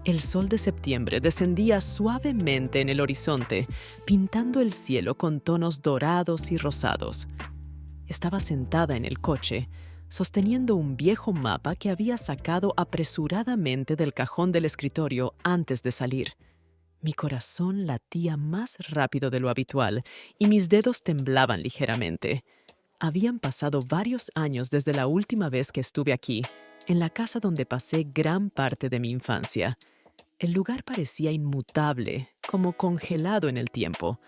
El sol de septiembre descendía suavemente en el horizonte, pintando el cielo con tonos dorados y rosados. Estaba sentada en el coche, sosteniendo un viejo mapa que había sacado apresuradamente del cajón del escritorio antes de salir. Mi corazón latía más rápido de lo habitual y mis dedos temblaban ligeramente. Habían pasado varios años desde la última vez que estuve aquí, en la casa donde pasé gran parte de mi infancia. El lugar parecía inmutable, como congelado en el tiempo.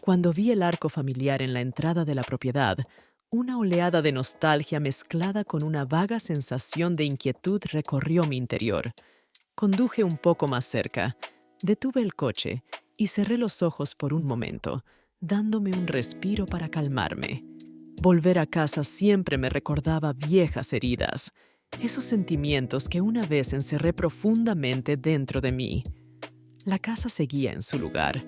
Cuando vi el arco familiar en la entrada de la propiedad, una oleada de nostalgia mezclada con una vaga sensación de inquietud recorrió mi interior. Conduje un poco más cerca, detuve el coche y cerré los ojos por un momento, dándome un respiro para calmarme. Volver a casa siempre me recordaba viejas heridas, esos sentimientos que una vez encerré profundamente dentro de mí. La casa seguía en su lugar,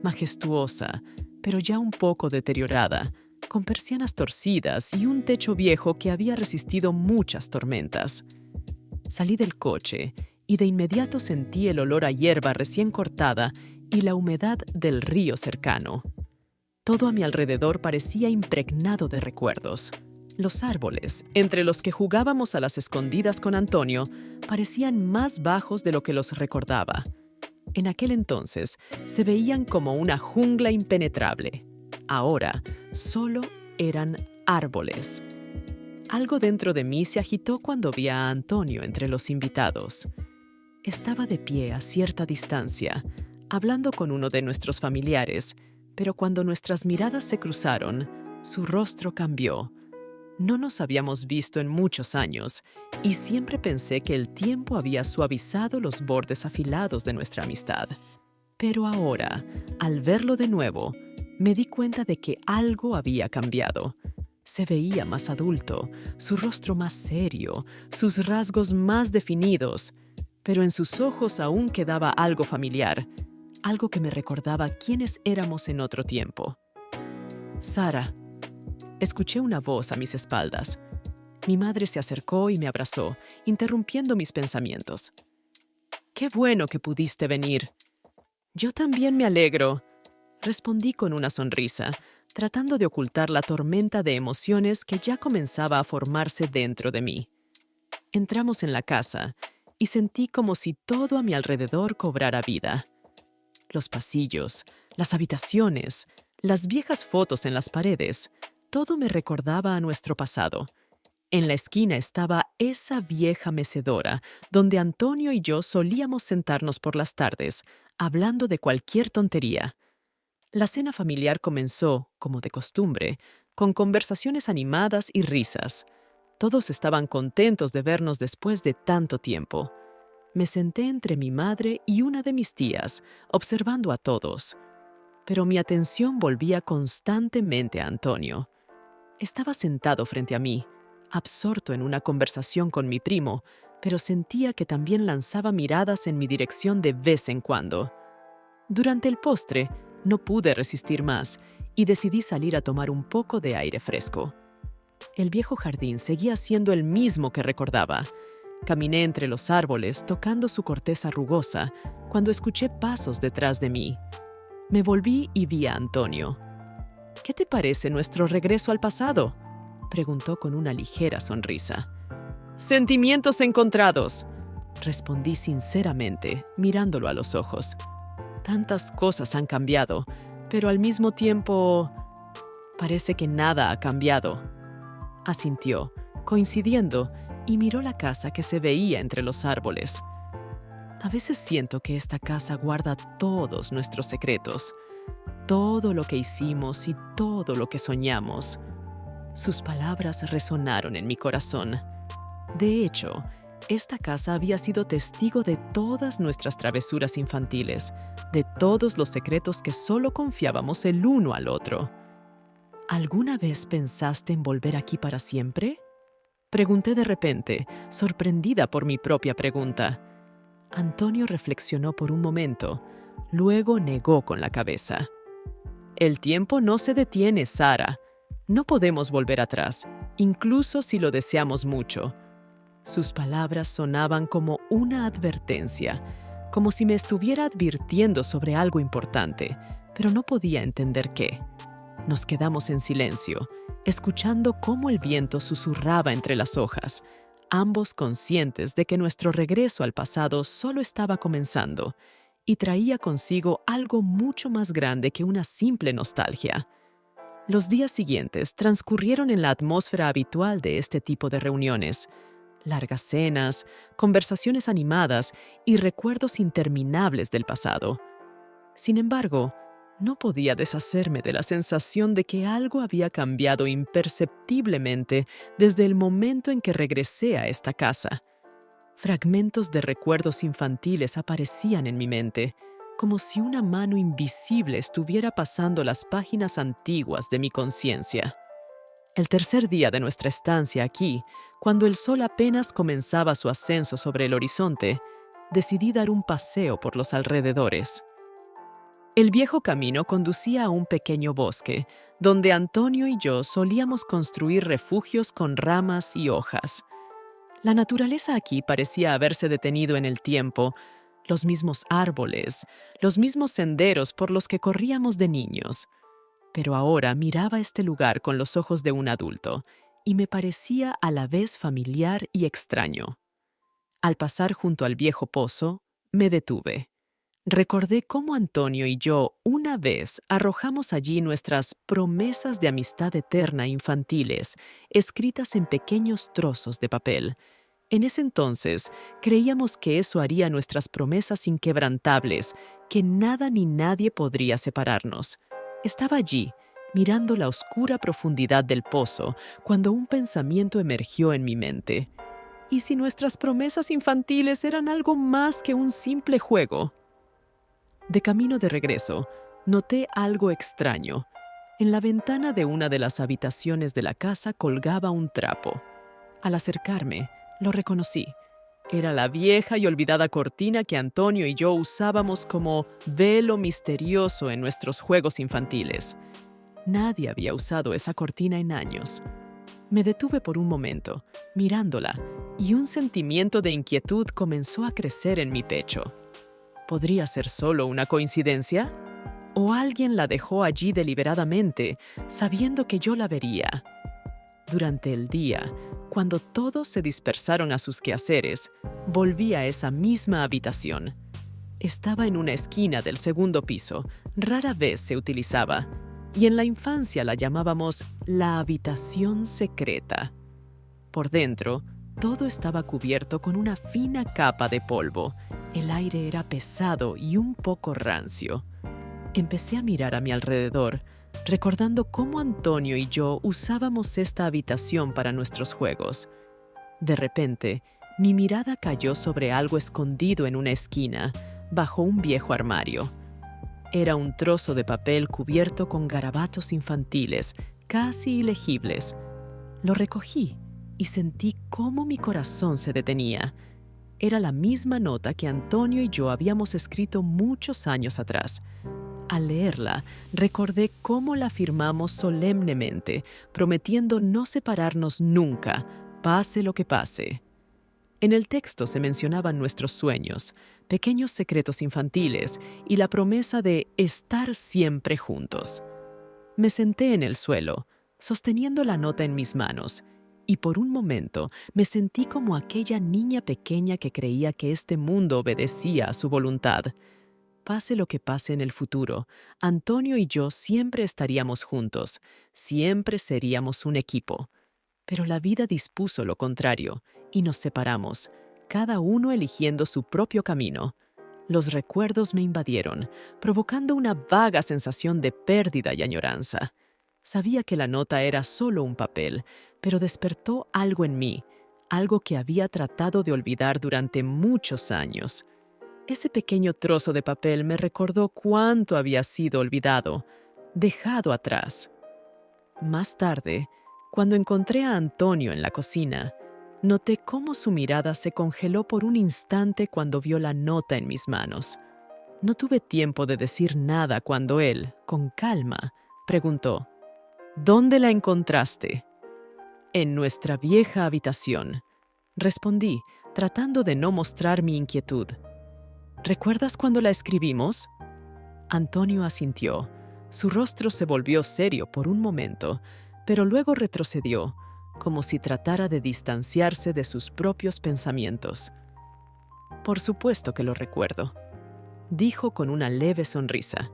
majestuosa, pero ya un poco deteriorada, con persianas torcidas y un techo viejo que había resistido muchas tormentas. Salí del coche y de inmediato sentí el olor a hierba recién cortada y la humedad del río cercano. Todo a mi alrededor parecía impregnado de recuerdos. Los árboles, entre los que jugábamos a las escondidas con Antonio, parecían más bajos de lo que los recordaba. En aquel entonces se veían como una jungla impenetrable. Ahora solo eran árboles. Algo dentro de mí se agitó cuando vi a Antonio entre los invitados. Estaba de pie a cierta distancia, hablando con uno de nuestros familiares, pero cuando nuestras miradas se cruzaron, su rostro cambió. No nos habíamos visto en muchos años y siempre pensé que el tiempo había suavizado los bordes afilados de nuestra amistad. Pero ahora, al verlo de nuevo, me di cuenta de que algo había cambiado. Se veía más adulto, su rostro más serio, sus rasgos más definidos, pero en sus ojos aún quedaba algo familiar, algo que me recordaba quiénes éramos en otro tiempo. «Sara», escuché una voz a mis espaldas. Mi madre se acercó y me abrazó, interrumpiendo mis pensamientos. «Qué bueno que pudiste venir». «Yo también me alegro», respondí con una sonrisa, tratando de ocultar la tormenta de emociones que ya comenzaba a formarse dentro de mí. Entramos en la casa y sentí como si todo a mi alrededor cobrara vida. Los pasillos, las habitaciones, las viejas fotos en las paredes, todo me recordaba a nuestro pasado. En la esquina estaba esa vieja mecedora donde Antonio y yo solíamos sentarnos por las tardes, hablando de cualquier tontería. La cena familiar comenzó, como de costumbre, con conversaciones animadas y risas. Todos estaban contentos de vernos después de tanto tiempo. Me senté entre mi madre y una de mis tías, observando a todos. Pero mi atención volvía constantemente a Antonio. Estaba sentado frente a mí, absorto en una conversación con mi primo, pero sentía que también lanzaba miradas en mi dirección de vez en cuando. Durante el postre, no pude resistir más y decidí salir a tomar un poco de aire fresco. El viejo jardín seguía siendo el mismo que recordaba. Caminé entre los árboles, tocando su corteza rugosa, cuando escuché pasos detrás de mí. Me volví y vi a Antonio. «¿Qué te parece nuestro regreso al pasado?», preguntó con una ligera sonrisa. «Sentimientos encontrados», respondí sinceramente, mirándolo a los ojos. Tantas cosas han cambiado, pero al mismo tiempo parece que nada ha cambiado. Asintió, coincidiendo, y miró la casa que se veía entre los árboles. A veces siento que esta casa guarda todos nuestros secretos, todo lo que hicimos y todo lo que soñamos. Sus palabras resonaron en mi corazón. De hecho, esta casa había sido testigo de todas nuestras travesuras infantiles, de todos los secretos que solo confiábamos el uno al otro. ¿Alguna vez pensaste en volver aquí para siempre?, pregunté de repente, sorprendida por mi propia pregunta. Antonio reflexionó por un momento, luego negó con la cabeza. «El tiempo no se detiene, Sara. No podemos volver atrás, incluso si lo deseamos mucho». Sus palabras sonaban como una advertencia, como si me estuviera advirtiendo sobre algo importante, pero no podía entender qué. Nos quedamos en silencio, escuchando cómo el viento susurraba entre las hojas, ambos conscientes de que nuestro regreso al pasado solo estaba comenzando y traía consigo algo mucho más grande que una simple nostalgia. Los días siguientes transcurrieron en la atmósfera habitual de este tipo de reuniones. Largas cenas, conversaciones animadas y recuerdos interminables del pasado. Sin embargo, no podía deshacerme de la sensación de que algo había cambiado imperceptiblemente desde el momento en que regresé a esta casa. Fragmentos de recuerdos infantiles aparecían en mi mente, como si una mano invisible estuviera pasando las páginas antiguas de mi conciencia. El tercer día de nuestra estancia aquí, cuando el sol apenas comenzaba su ascenso sobre el horizonte, decidí dar un paseo por los alrededores. El viejo camino conducía a un pequeño bosque, donde Antonio y yo solíamos construir refugios con ramas y hojas. La naturaleza aquí parecía haberse detenido en el tiempo, los mismos árboles, los mismos senderos por los que corríamos de niños. Pero ahora miraba este lugar con los ojos de un adulto, y me parecía a la vez familiar y extraño. Al pasar junto al viejo pozo, me detuve. Recordé cómo Antonio y yo una vez arrojamos allí nuestras promesas de amistad eterna infantiles, escritas en pequeños trozos de papel. En ese entonces, creíamos que eso haría nuestras promesas inquebrantables, que nada ni nadie podría separarnos. Estaba allí, mirando la oscura profundidad del pozo, cuando un pensamiento emergió en mi mente. ¿Y si nuestras promesas infantiles eran algo más que un simple juego? De camino de regreso, noté algo extraño. En la ventana de una de las habitaciones de la casa colgaba un trapo. Al acercarme, lo reconocí. Era la vieja y olvidada cortina que Antonio y yo usábamos como velo misterioso en nuestros juegos infantiles. Nadie había usado esa cortina en años. Me detuve por un momento, mirándola, y un sentimiento de inquietud comenzó a crecer en mi pecho. ¿Podría ser solo una coincidencia? ¿O alguien la dejó allí deliberadamente, sabiendo que yo la vería? Durante el día, cuando todos se dispersaron a sus quehaceres, volví a esa misma habitación. Estaba en una esquina del segundo piso, rara vez se utilizaba, y en la infancia la llamábamos la habitación secreta. Por dentro, todo estaba cubierto con una fina capa de polvo. El aire era pesado y un poco rancio. Empecé a mirar a mi alrededor, recordando cómo Antonio y yo usábamos esta habitación para nuestros juegos. De repente, mi mirada cayó sobre algo escondido en una esquina, bajo un viejo armario. Era un trozo de papel cubierto con garabatos infantiles, casi ilegibles. Lo recogí y sentí cómo mi corazón se detenía. Era la misma nota que Antonio y yo habíamos escrito muchos años atrás. Al leerla, recordé cómo la firmamos solemnemente, prometiendo no separarnos nunca, pase lo que pase. En el texto se mencionaban nuestros sueños, pequeños secretos infantiles y la promesa de estar siempre juntos. Me senté en el suelo, sosteniendo la nota en mis manos, y por un momento me sentí como aquella niña pequeña que creía que este mundo obedecía a su voluntad. Pase lo que pase en el futuro, Antonio y yo siempre estaríamos juntos, siempre seríamos un equipo. Pero la vida dispuso lo contrario, y nos separamos, cada uno eligiendo su propio camino. Los recuerdos me invadieron, provocando una vaga sensación de pérdida y añoranza. Sabía que la nota era solo un papel, pero despertó algo en mí, algo que había tratado de olvidar durante muchos años. Ese pequeño trozo de papel me recordó cuánto había sido olvidado, dejado atrás. Más tarde, cuando encontré a Antonio en la cocina, noté cómo su mirada se congeló por un instante cuando vio la nota en mis manos. No tuve tiempo de decir nada cuando él, con calma, preguntó: ¿Dónde la encontraste? En nuestra vieja habitación, respondí, tratando de no mostrar mi inquietud. ¿Recuerdas cuando la escribimos? Antonio asintió. Su rostro se volvió serio por un momento, pero luego retrocedió, como si tratara de distanciarse de sus propios pensamientos. Por supuesto que lo recuerdo, dijo con una leve sonrisa.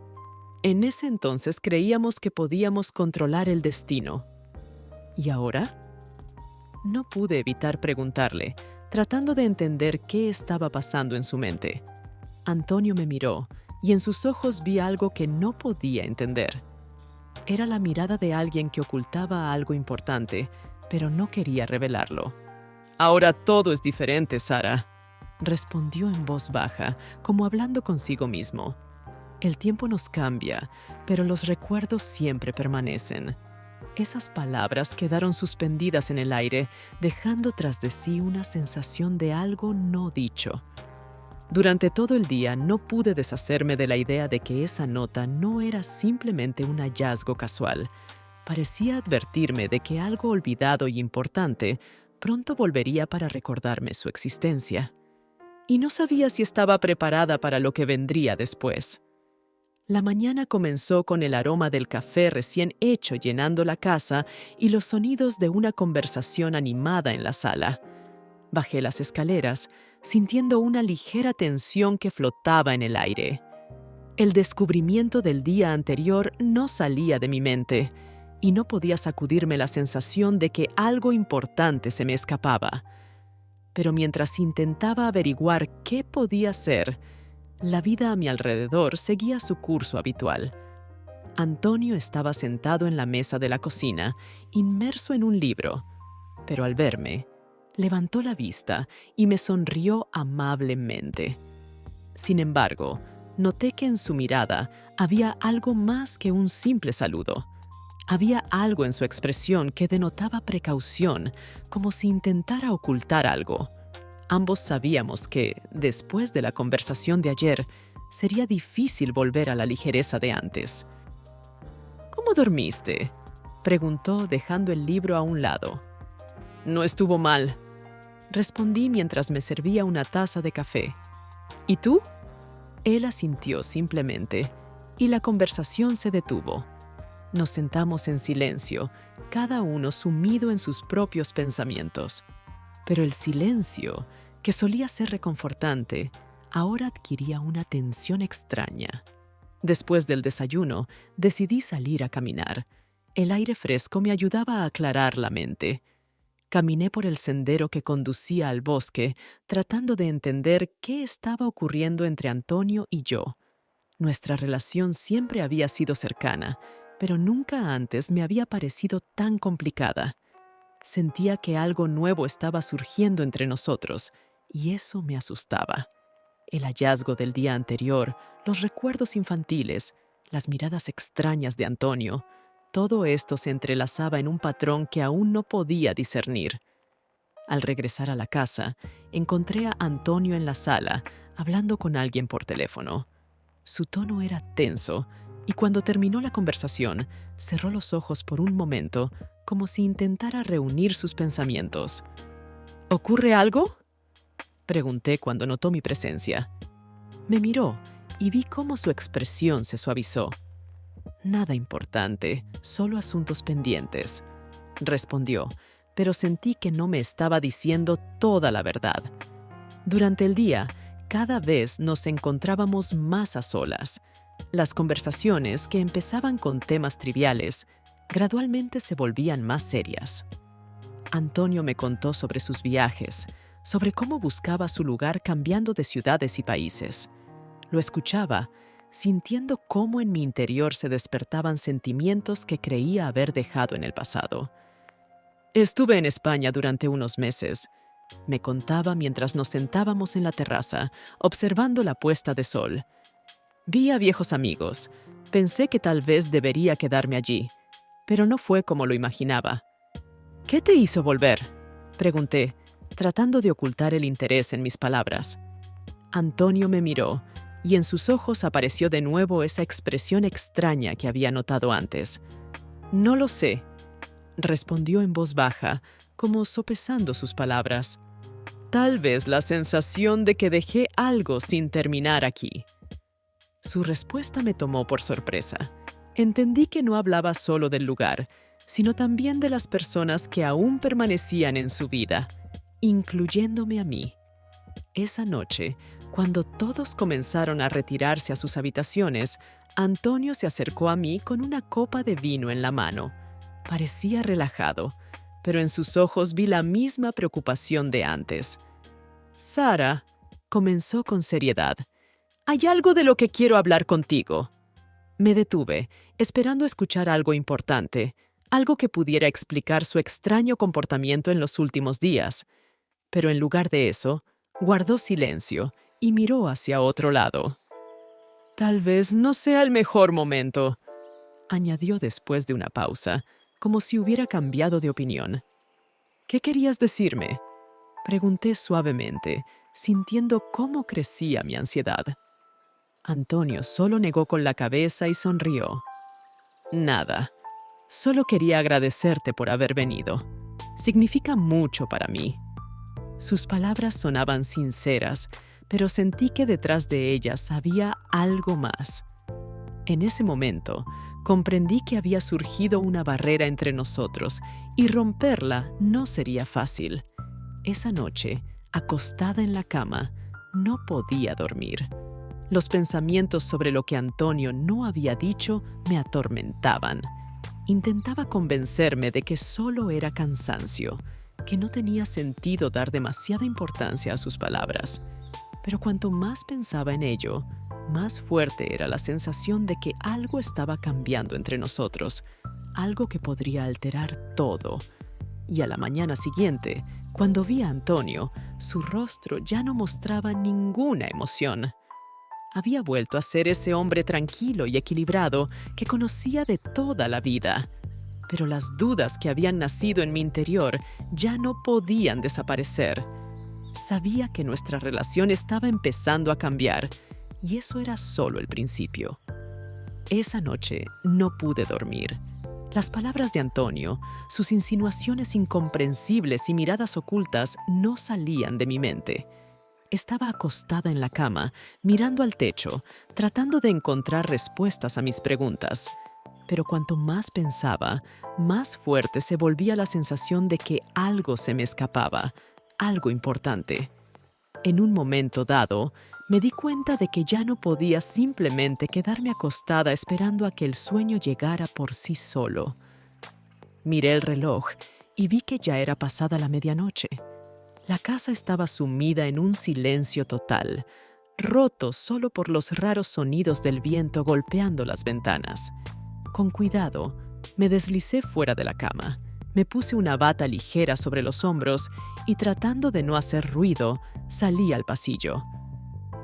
En ese entonces creíamos que podíamos controlar el destino. ¿Y ahora? No pude evitar preguntarle, tratando de entender qué estaba pasando en su mente. Antonio me miró, y en sus ojos vi algo que no podía entender. Era la mirada de alguien que ocultaba algo importante, pero no quería revelarlo. Ahora todo es diferente, Sara, respondió en voz baja, como hablando consigo mismo. El tiempo nos cambia, pero los recuerdos siempre permanecen. Esas palabras quedaron suspendidas en el aire, dejando tras de sí una sensación de algo no dicho. Durante todo el día no pude deshacerme de la idea de que esa nota no era simplemente un hallazgo casual. Parecía advertirme de que algo olvidado y importante pronto volvería para recordarme su existencia. Y no sabía si estaba preparada para lo que vendría después. La mañana comenzó con el aroma del café recién hecho llenando la casa y los sonidos de una conversación animada en la sala. Bajé las escaleras, sintiendo una ligera tensión que flotaba en el aire. El descubrimiento del día anterior no salía de mi mente, y no podía sacudirme la sensación de que algo importante se me escapaba. Pero mientras intentaba averiguar qué podía ser, la vida a mi alrededor seguía su curso habitual. Antonio estaba sentado en la mesa de la cocina, inmerso en un libro, pero al verme, levantó la vista y me sonrió amablemente. Sin embargo, noté que en su mirada había algo más que un simple saludo. Había algo en su expresión que denotaba precaución, como si intentara ocultar algo. Ambos sabíamos que, después de la conversación de ayer, sería difícil volver a la ligereza de antes. ¿Cómo dormiste?, preguntó dejando el libro a un lado. No estuvo mal, respondí mientras me servía una taza de café. ¿Y tú? Él asintió simplemente, y la conversación se detuvo. Nos sentamos en silencio, cada uno sumido en sus propios pensamientos. Pero el silencio, que solía ser reconfortante, ahora adquiría una tensión extraña. Después del desayuno, decidí salir a caminar. El aire fresco me ayudaba a aclarar la mente. Caminé por el sendero que conducía al bosque, tratando de entender qué estaba ocurriendo entre Antonio y yo. Nuestra relación siempre había sido cercana, pero nunca antes me había parecido tan complicada. Sentía que algo nuevo estaba surgiendo entre nosotros, y eso me asustaba. El hallazgo del día anterior, los recuerdos infantiles, las miradas extrañas de Antonio, todo esto se entrelazaba en un patrón que aún no podía discernir. Al regresar a la casa, encontré a Antonio en la sala, hablando con alguien por teléfono. Su tono era tenso, y cuando terminó la conversación, cerró los ojos por un momento, como si intentara reunir sus pensamientos. ¿Ocurre algo?, pregunté cuando notó mi presencia. Me miró y vi cómo su expresión se suavizó. Nada importante, solo asuntos pendientes, respondió, pero sentí que no me estaba diciendo toda la verdad. Durante el día, cada vez nos encontrábamos más a solas. Las conversaciones, que empezaban con temas triviales, gradualmente se volvían más serias. Antonio me contó sobre sus viajes, sobre cómo buscaba su lugar cambiando de ciudades y países. Lo escuchaba, sintiendo cómo en mi interior se despertaban sentimientos que creía haber dejado en el pasado. Estuve en España durante unos meses, me contaba mientras nos sentábamos en la terraza, observando la puesta de sol. Vi a viejos amigos. Pensé que tal vez debería quedarme allí, pero no fue como lo imaginaba. ¿Qué te hizo volver?, pregunté, tratando de ocultar el interés en mis palabras. Antonio me miró, y en sus ojos apareció de nuevo esa expresión extraña que había notado antes. No lo sé, respondió en voz baja, como sopesando sus palabras. tal vez la sensación de que dejé algo sin terminar aquí. Su respuesta me tomó por sorpresa. Entendí que no hablaba solo del lugar, sino también de las personas que aún permanecían en su vida, incluyéndome a mí. Esa noche, cuando todos comenzaron a retirarse a sus habitaciones, Antonio se acercó a mí con una copa de vino en la mano. Parecía relajado, pero en sus ojos vi la misma preocupación de antes. «Sara», comenzó con seriedad, «hay algo de lo que quiero hablar contigo». Me detuve, esperando escuchar algo importante, algo que pudiera explicar su extraño comportamiento en los últimos días. Pero en lugar de eso, guardó silencio y miró hacia otro lado. «Tal vez no sea el mejor momento», añadió después de una pausa, como si hubiera cambiado de opinión. «¿Qué querías decirme?», pregunté suavemente, sintiendo cómo crecía mi ansiedad. Antonio solo negó con la cabeza y sonrió. «Nada. Solo quería agradecerte por haber venido. Significa mucho para mí». Sus palabras sonaban sinceras, pero sentí que detrás de ellas había algo más. En ese momento, comprendí que había surgido una barrera entre nosotros y romperla no sería fácil. Esa noche, acostada en la cama, no podía dormir. Los pensamientos sobre lo que Antonio no había dicho me atormentaban. Intentaba convencerme de que solo era cansancio, que no tenía sentido dar demasiada importancia a sus palabras. Pero cuanto más pensaba en ello, más fuerte era la sensación de que algo estaba cambiando entre nosotros, algo que podría alterar todo. Y a la mañana siguiente, cuando vi a Antonio, su rostro ya no mostraba ninguna emoción. Había vuelto a ser ese hombre tranquilo y equilibrado que conocía de toda la vida. Pero las dudas que habían nacido en mi interior ya no podían desaparecer. Sabía que nuestra relación estaba empezando a cambiar, y eso era solo el principio. Esa noche no pude dormir. Las palabras de Antonio, sus insinuaciones incomprensibles y miradas ocultas no salían de mi mente. Estaba acostada en la cama, mirando al techo, tratando de encontrar respuestas a mis preguntas. Pero cuanto más pensaba, más fuerte se volvía la sensación de que algo se me escapaba, algo importante. En un momento dado, me di cuenta de que ya no podía simplemente quedarme acostada esperando a que el sueño llegara por sí solo. Miré el reloj y vi que ya era pasada la medianoche. La casa estaba sumida en un silencio total, roto solo por los raros sonidos del viento golpeando las ventanas. Con cuidado, me deslicé fuera de la cama. Me puse una bata ligera sobre los hombros y, tratando de no hacer ruido, salí al pasillo.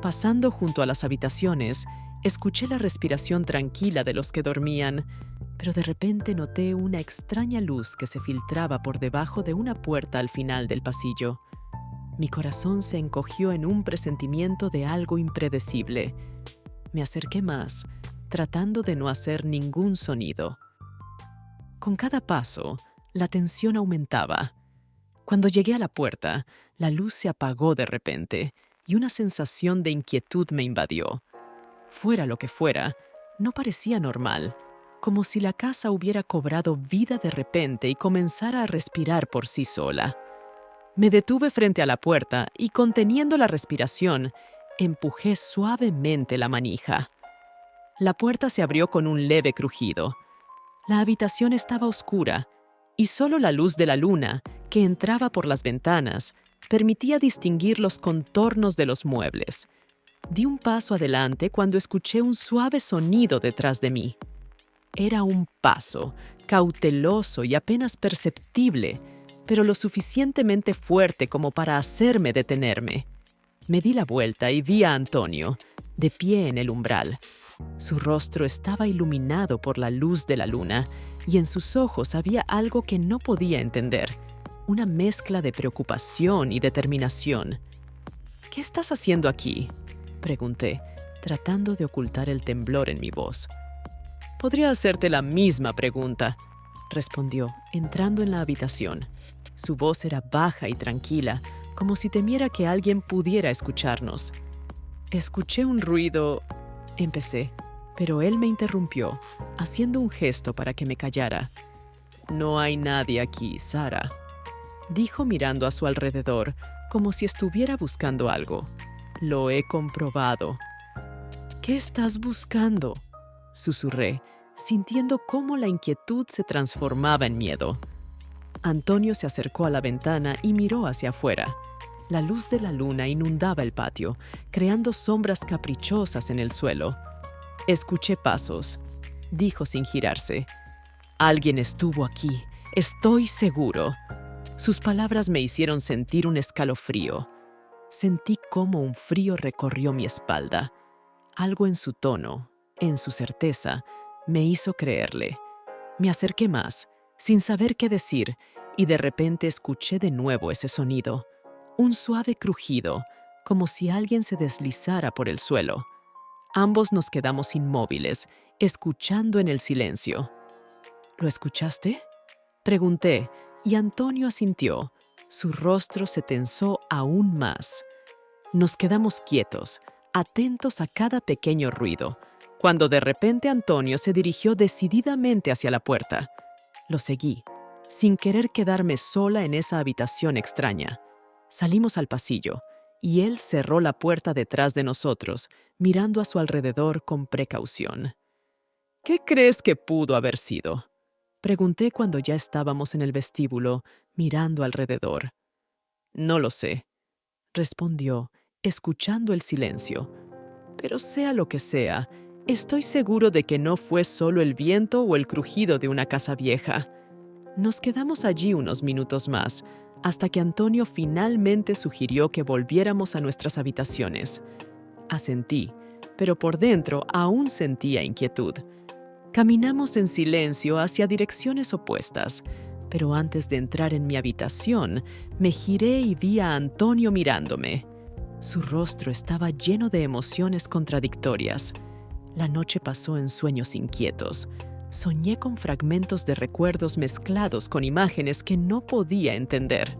Pasando junto a las habitaciones, escuché la respiración tranquila de los que dormían, pero de repente noté una extraña luz que se filtraba por debajo de una puerta al final del pasillo. Mi corazón se encogió en un presentimiento de algo impredecible. Me acerqué más, tratando de no hacer ningún sonido. Con cada paso, la tensión aumentaba. Cuando llegué a la puerta, la luz se apagó de repente y una sensación de inquietud me invadió. Fuera lo que fuera, no parecía normal, como si la casa hubiera cobrado vida de repente y comenzara a respirar por sí sola. Me detuve frente a la puerta y, conteniendo la respiración, empujé suavemente la manija. La puerta se abrió con un leve crujido. La habitación estaba oscura y solo la luz de la luna, que entraba por las ventanas, permitía distinguir los contornos de los muebles. Di un paso adelante cuando escuché un suave sonido detrás de mí. Era un paso, cauteloso y apenas perceptible, pero lo suficientemente fuerte como para hacerme detenerme. Me di la vuelta y vi a Antonio, de pie en el umbral. Su rostro estaba iluminado por la luz de la luna y en sus ojos había algo que no podía entender, una mezcla de preocupación y determinación. «¿Qué estás haciendo aquí?», pregunté, tratando de ocultar el temblor en mi voz. «Podría hacerte la misma pregunta», respondió, entrando en la habitación. Su voz era baja y tranquila, como si temiera que alguien pudiera escucharnos. Escuché un ruido, empecé, pero él me interrumpió, haciendo un gesto para que me callara. «No hay nadie aquí, Sara», dijo mirando a su alrededor, como si estuviera buscando algo. «Lo he comprobado». «¿Qué estás buscando?», susurré, sintiendo cómo la inquietud se transformaba en miedo. Antonio se acercó a la ventana y miró hacia afuera. La luz de la luna inundaba el patio, creando sombras caprichosas en el suelo. «Escuché pasos», dijo sin girarse. «Alguien estuvo aquí, estoy seguro». Sus palabras me hicieron sentir un escalofrío. Sentí cómo un frío recorrió mi espalda. Algo en su tono, en su certeza, me hizo creerle. Me acerqué más, sin saber qué decir, y de repente escuché de nuevo ese sonido. Un suave crujido, como si alguien se deslizara por el suelo. Ambos nos quedamos inmóviles, escuchando en el silencio. «¿Lo escuchaste?», pregunté, y Antonio asintió. Su rostro se tensó aún más. Nos quedamos quietos, atentos a cada pequeño ruido, cuando de repente Antonio se dirigió decididamente hacia la puerta. Lo seguí, sin querer quedarme sola en esa habitación extraña. Salimos al pasillo, y él cerró la puerta detrás de nosotros, mirando a su alrededor con precaución. «¿Qué crees que pudo haber sido?», pregunté cuando ya estábamos en el vestíbulo, mirando alrededor. «No lo sé», respondió, escuchando el silencio. «Pero sea lo que sea, estoy seguro de que no fue solo el viento o el crujido de una casa vieja». Nos quedamos allí unos minutos más, hasta que Antonio finalmente sugirió que volviéramos a nuestras habitaciones. Asentí, pero por dentro aún sentía inquietud. Caminamos en silencio hacia direcciones opuestas, pero antes de entrar en mi habitación, me giré y vi a Antonio mirándome. Su rostro estaba lleno de emociones contradictorias. La noche pasó en sueños inquietos. Soñé con fragmentos de recuerdos mezclados con imágenes que no podía entender.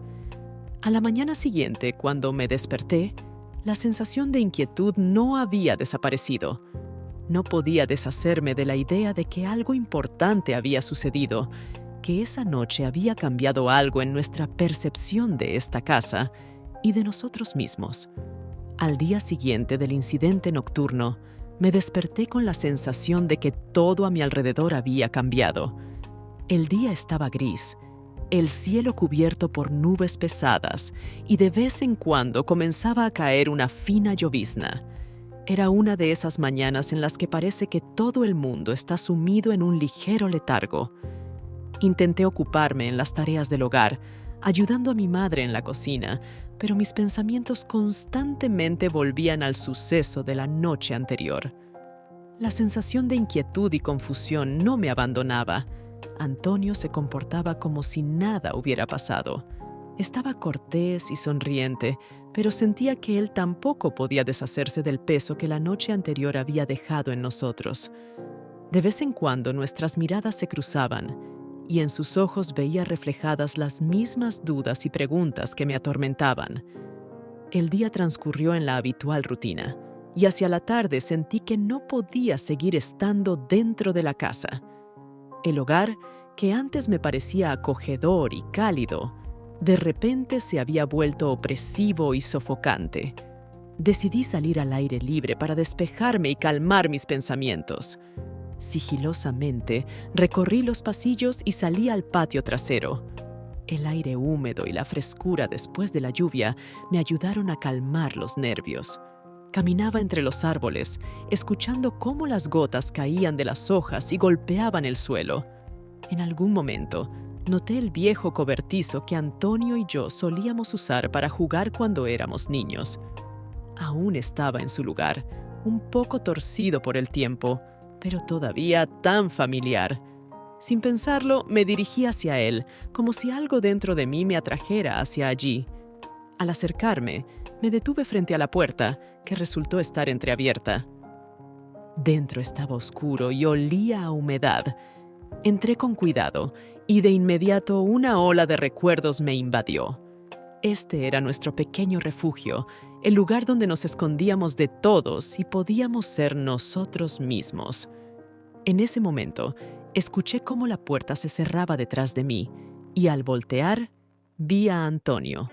A la mañana siguiente, cuando me desperté, la sensación de inquietud no había desaparecido. No podía deshacerme de la idea de que algo importante había sucedido, que esa noche había cambiado algo en nuestra percepción de esta casa y de nosotros mismos. Al día siguiente del incidente nocturno, me desperté con la sensación de que todo a mi alrededor había cambiado. El día estaba gris, el cielo cubierto por nubes pesadas, y de vez en cuando comenzaba a caer una fina llovizna. Era una de esas mañanas en las que parece que todo el mundo está sumido en un ligero letargo. Intenté ocuparme en las tareas del hogar, ayudando a mi madre en la cocina, pero mis pensamientos constantemente volvían al suceso de la noche anterior. La sensación de inquietud y confusión no me abandonaba. Antonio se comportaba como si nada hubiera pasado. Estaba cortés y sonriente, pero sentía que él tampoco podía deshacerse del peso que la noche anterior había dejado en nosotros. De vez en cuando nuestras miradas se cruzaban, y en sus ojos veía reflejadas las mismas dudas y preguntas que me atormentaban. El día transcurrió en la habitual rutina, y hacia la tarde sentí que no podía seguir estando dentro de la casa. El hogar, que antes me parecía acogedor y cálido, de repente se había vuelto opresivo y sofocante. Decidí salir al aire libre para despejarme y calmar mis pensamientos. Sigilosamente, recorrí los pasillos y salí al patio trasero. El aire húmedo y la frescura después de la lluvia me ayudaron a calmar los nervios. Caminaba entre los árboles, escuchando cómo las gotas caían de las hojas y golpeaban el suelo. En algún momento, noté el viejo cobertizo que Antonio y yo solíamos usar para jugar cuando éramos niños. Aún estaba en su lugar, un poco torcido por el tiempo, pero todavía tan familiar. Sin pensarlo, me dirigí hacia él, como si algo dentro de mí me atrajera hacia allí. Al acercarme, me detuve frente a la puerta, que resultó estar entreabierta. Dentro estaba oscuro y olía a humedad. Entré con cuidado, y de inmediato una ola de recuerdos me invadió. Este era nuestro pequeño refugio, el lugar donde nos escondíamos de todos y podíamos ser nosotros mismos. En ese momento, escuché cómo la puerta se cerraba detrás de mí y al voltear, vi a Antonio.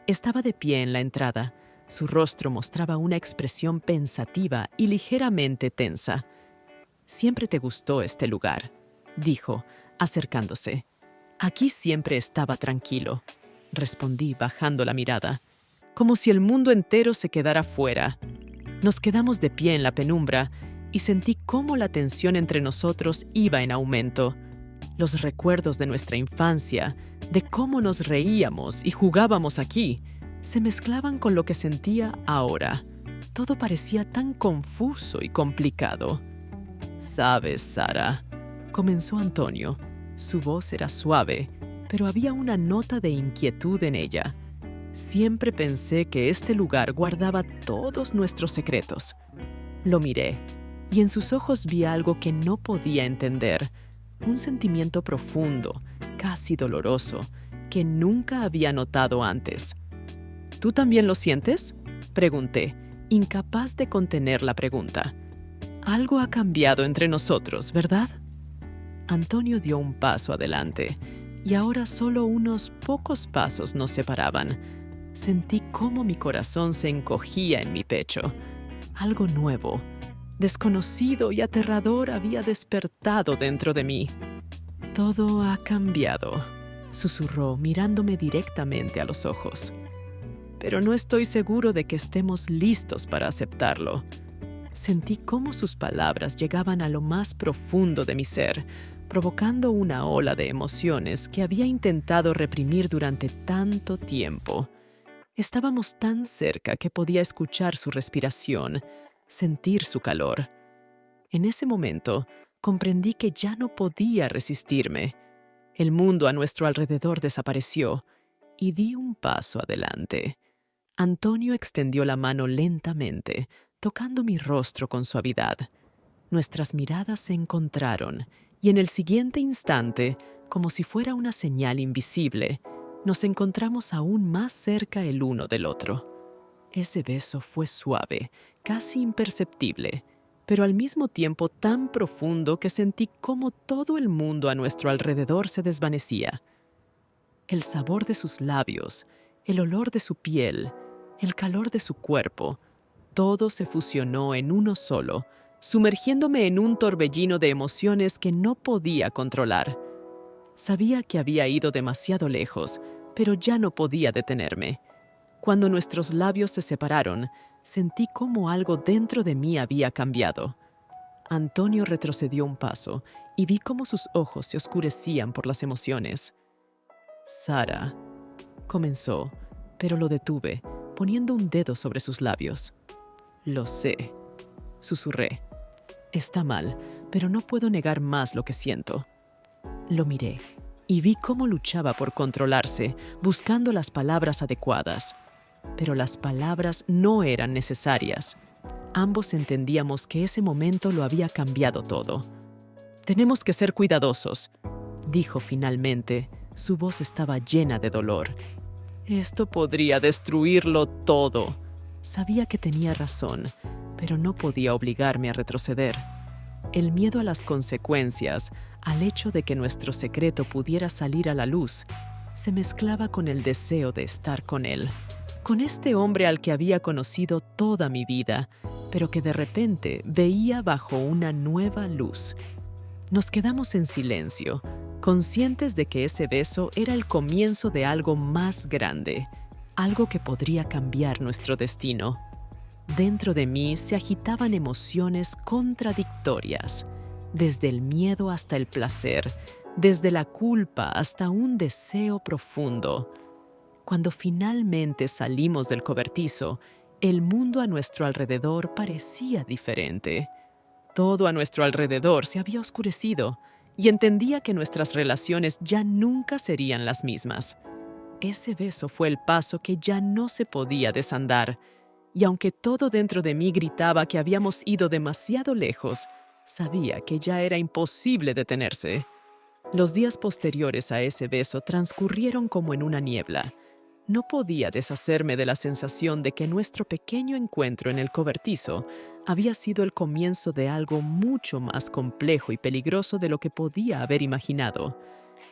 Estaba de pie en la entrada. Su rostro mostraba una expresión pensativa y ligeramente tensa. «Siempre te gustó este lugar», dijo, acercándose. «Aquí siempre estaba tranquilo», respondí bajando la mirada, como si el mundo entero se quedara fuera. Nos quedamos de pie en la penumbra y sentí cómo la tensión entre nosotros iba en aumento. Los recuerdos de nuestra infancia, de cómo nos reíamos y jugábamos aquí, se mezclaban con lo que sentía ahora. Todo parecía tan confuso y complicado. «Sabes, Sara», comenzó Antonio. Su voz era suave, pero había una nota de inquietud en ella. «Siempre pensé que este lugar guardaba todos nuestros secretos». Lo miré, y en sus ojos vi algo que no podía entender. Un sentimiento profundo, casi doloroso, que nunca había notado antes. «¿Tú también lo sientes?», pregunté, incapaz de contener la pregunta. «Algo ha cambiado entre nosotros, ¿verdad?». Antonio dio un paso adelante, y ahora solo unos pocos pasos nos separaban. Sentí cómo mi corazón se encogía en mi pecho. Algo nuevo, desconocido y aterrador había despertado dentro de mí. «Todo ha cambiado», susurró mirándome directamente a los ojos. «Pero no estoy seguro de que estemos listos para aceptarlo». Sentí cómo sus palabras llegaban a lo más profundo de mi ser, provocando una ola de emociones que había intentado reprimir durante tanto tiempo. Estábamos tan cerca que podía escuchar su respiración, sentir su calor. En ese momento, comprendí que ya no podía resistirme. El mundo a nuestro alrededor desapareció y di un paso adelante. Antonio extendió la mano lentamente, tocando mi rostro con suavidad. Nuestras miradas se encontraron y en el siguiente instante, como si fuera una señal invisible, nos encontramos aún más cerca el uno del otro. Ese beso fue suave, casi imperceptible, pero al mismo tiempo tan profundo que sentí cómo todo el mundo a nuestro alrededor se desvanecía. El sabor de sus labios, el olor de su piel, el calor de su cuerpo, todo se fusionó en uno solo, sumergiéndome en un torbellino de emociones que no podía controlar. Sabía que había ido demasiado lejos, pero ya no podía detenerme. Cuando nuestros labios se separaron, sentí cómo algo dentro de mí había cambiado. Antonio retrocedió un paso y vi cómo sus ojos se oscurecían por las emociones. «Sara», comenzó, pero lo detuve, poniendo un dedo sobre sus labios. «Lo sé», susurré. «Está mal, pero no puedo negar más lo que siento». Lo miré y vi cómo luchaba por controlarse, buscando las palabras adecuadas. Pero las palabras no eran necesarias. Ambos entendíamos que ese momento lo había cambiado todo. «Tenemos que ser cuidadosos», dijo finalmente. Su voz estaba llena de dolor. «Esto podría destruirlo todo». Sabía que tenía razón, pero no podía obligarme a retroceder. El miedo a las consecuencias, al hecho de que nuestro secreto pudiera salir a la luz, se mezclaba con el deseo de estar con él, con este hombre al que había conocido toda mi vida, pero que de repente veía bajo una nueva luz. Nos quedamos en silencio, conscientes de que ese beso era el comienzo de algo más grande, algo que podría cambiar nuestro destino. Dentro de mí se agitaban emociones contradictorias, desde el miedo hasta el placer, desde la culpa hasta un deseo profundo. Cuando finalmente salimos del cobertizo, el mundo a nuestro alrededor parecía diferente. Todo a nuestro alrededor se había oscurecido y entendía que nuestras relaciones ya nunca serían las mismas. Ese beso fue el paso que ya no se podía desandar, y aunque todo dentro de mí gritaba que habíamos ido demasiado lejos, sabía que ya era imposible detenerse. Los días posteriores a ese beso transcurrieron como en una niebla. No podía deshacerme de la sensación de que nuestro pequeño encuentro en el cobertizo había sido el comienzo de algo mucho más complejo y peligroso de lo que podía haber imaginado.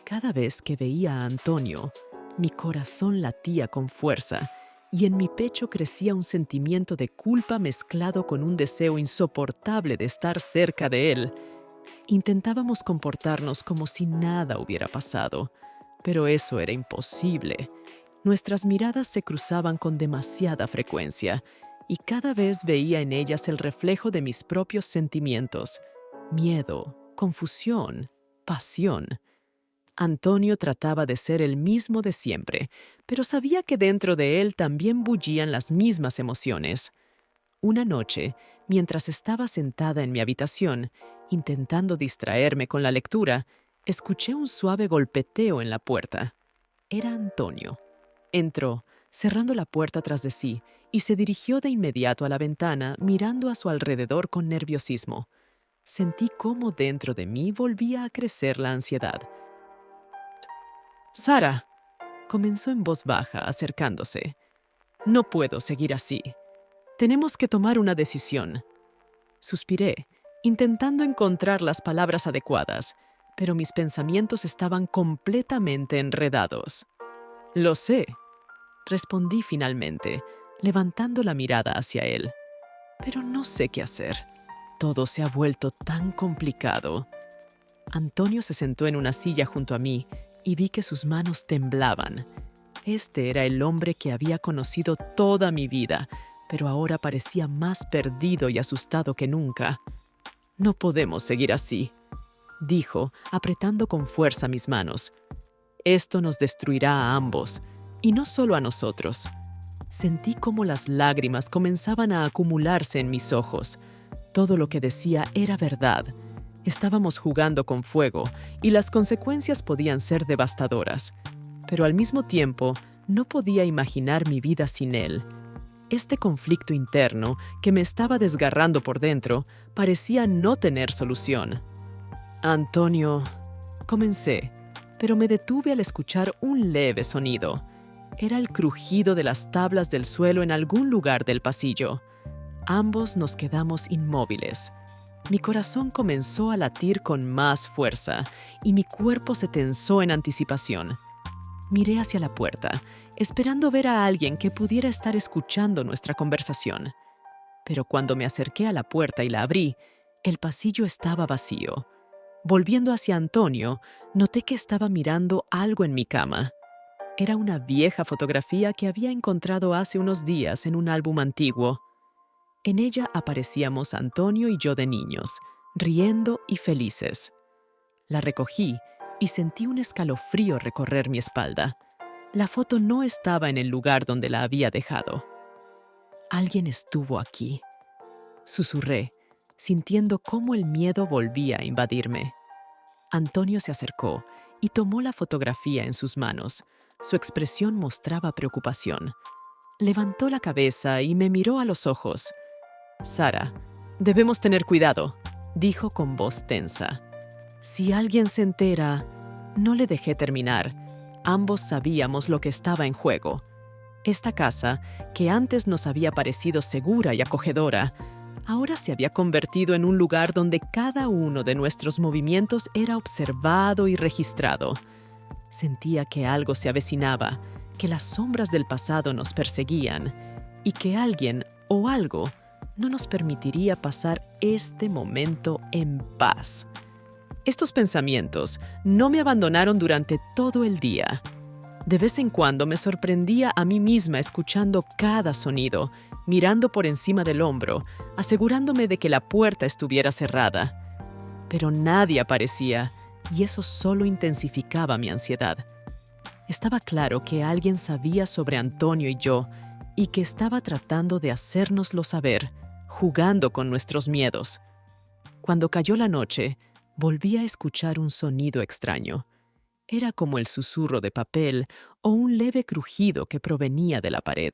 Cada vez que veía a Antonio, mi corazón latía con fuerza y en mi pecho crecía un sentimiento de culpa mezclado con un deseo insoportable de estar cerca de él. Intentábamos comportarnos como si nada hubiera pasado, pero eso era imposible. Nuestras miradas se cruzaban con demasiada frecuencia y cada vez veía en ellas el reflejo de mis propios sentimientos: miedo, confusión, pasión. Antonio trataba de ser el mismo de siempre, pero sabía que dentro de él también bullían las mismas emociones. Una noche, mientras estaba sentada en mi habitación, intentando distraerme con la lectura, escuché un suave golpeteo en la puerta. Era Antonio. Entró, cerrando la puerta tras de sí, y se dirigió de inmediato a la ventana, mirando a su alrededor con nerviosismo. Sentí cómo dentro de mí volvía a crecer la ansiedad. «Sara», comenzó en voz baja, acercándose. «No puedo seguir así. Tenemos que tomar una decisión». Suspiré, intentando encontrar las palabras adecuadas, pero mis pensamientos estaban completamente enredados. «Lo sé», respondí finalmente, levantando la mirada hacia él. «Pero no sé qué hacer. Todo se ha vuelto tan complicado». Antonio se sentó en una silla junto a mí y vi que sus manos temblaban. Este era el hombre que había conocido toda mi vida, pero ahora parecía más perdido y asustado que nunca. «No podemos seguir así», dijo, apretando con fuerza mis manos. «Esto nos destruirá a ambos, y no solo a nosotros». Sentí cómo las lágrimas comenzaban a acumularse en mis ojos. Todo lo que decía era verdad. Estábamos jugando con fuego y las consecuencias podían ser devastadoras. Pero al mismo tiempo, no podía imaginar mi vida sin él. Este conflicto interno, que me estaba desgarrando por dentro, parecía no tener solución. «Antonio», comencé, pero me detuve al escuchar un leve sonido. Era el crujido de las tablas del suelo en algún lugar del pasillo. Ambos nos quedamos inmóviles. Mi corazón comenzó a latir con más fuerza y mi cuerpo se tensó en anticipación. Miré hacia la puerta, esperando ver a alguien que pudiera estar escuchando nuestra conversación. Pero cuando me acerqué a la puerta y la abrí, el pasillo estaba vacío. Volviendo hacia Antonio, noté que estaba mirando algo en mi cama. Era una vieja fotografía que había encontrado hace unos días en un álbum antiguo. En ella aparecíamos Antonio y yo de niños, riendo y felices. La recogí y sentí un escalofrío recorrer mi espalda. La foto no estaba en el lugar donde la había dejado. «Alguien estuvo aquí», susurré, sintiendo cómo el miedo volvía a invadirme. Antonio se acercó y tomó la fotografía en sus manos. Su expresión mostraba preocupación. Levantó la cabeza y me miró a los ojos. «Sara, debemos tener cuidado», dijo con voz tensa. «Si alguien se entera...» No le dejé terminar. Ambos sabíamos lo que estaba en juego. Esta casa, que antes nos había parecido segura y acogedora, ahora se había convertido en un lugar donde cada uno de nuestros movimientos era observado y registrado. Sentía que algo se avecinaba, que las sombras del pasado nos perseguían y que alguien o algo no nos permitiría pasar este momento en paz. Estos pensamientos no me abandonaron durante todo el día. De vez en cuando me sorprendía a mí misma escuchando cada sonido, mirando por encima del hombro, asegurándome de que la puerta estuviera cerrada. Pero nadie aparecía, y eso solo intensificaba mi ansiedad. Estaba claro que alguien sabía sobre Antonio y yo, y que estaba tratando de hacérnoslo saber, jugando con nuestros miedos. Cuando cayó la noche, volví a escuchar un sonido extraño. Era como el susurro de papel o un leve crujido que provenía de la pared.